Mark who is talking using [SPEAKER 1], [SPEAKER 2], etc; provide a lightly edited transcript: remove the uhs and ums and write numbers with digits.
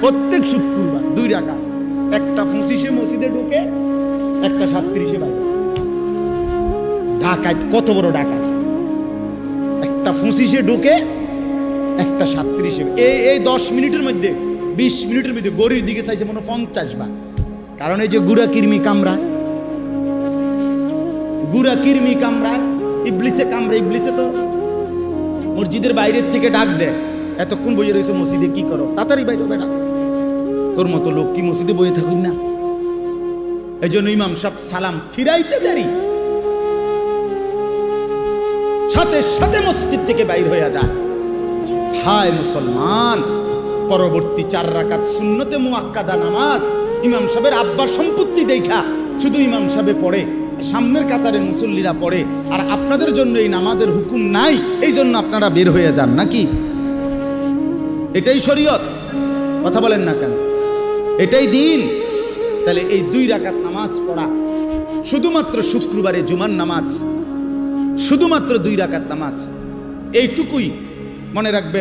[SPEAKER 1] প্রত্যেক শুক্রবার 2 রাকাত, একটা 25-এ মসজিদে ঢুকে, একটা 37-এ বাইরে। ঢাকায় কত বড় ডাকাত! একটা 25-এ ঢুকে, একটা 37-এ। এই 10 মিনিটের মধ্যে, 20 মিনিটের মধ্যে গড়ির দিকে চাইছে মনে 50 বার। কারণ এই যে গুড়া কিরমি কামড়ায়, গুড়া কিরমি কামড়ায়, ইবলিসে কামড়ায়। ইবলিসে তো মসজিদের বাইরের থেকে ডাক দেয়, এতক্ষণ বইয়ে রয়েছে মসজিদে, কি করো, তাড়াতাড়ি বাইরে বেটা। তোর মতো লোক কি মসজিদে বইয়ে থাকুন না? এই জন্য ইমাম সাহেব সালাম ফিরাইতে দেরি, সাথে সাথে মসজিদ থেকে বাইর হয়ে যায়। হায় মুসলমান, পরবর্তী 4 রাকাত সুন্নতে মুআক্কাদা নামাজ ইমাম সাহেবের আব্বার সম্পত্তি দেখা শুধু ইমাম সাহেবে পড়ে, সামনের কাতারের মুসল্লিরা পড়ে, আর আপনাদের জন্য এই নামাজের হুকুম নাই, এই জন্য আপনারা বের হয়ে যান নাকি? এটাই শরীয়ত? কথা বলেন না কেন? এটাই দিন? তাহলে এই 2 রাকাত নামাজ পড়া, শুধুমাত্র শুক্রবারে জুমার নামাজ, শুধুমাত্র 2 রাকাত নামাজ, এইটুকুই মনে রাখবেন।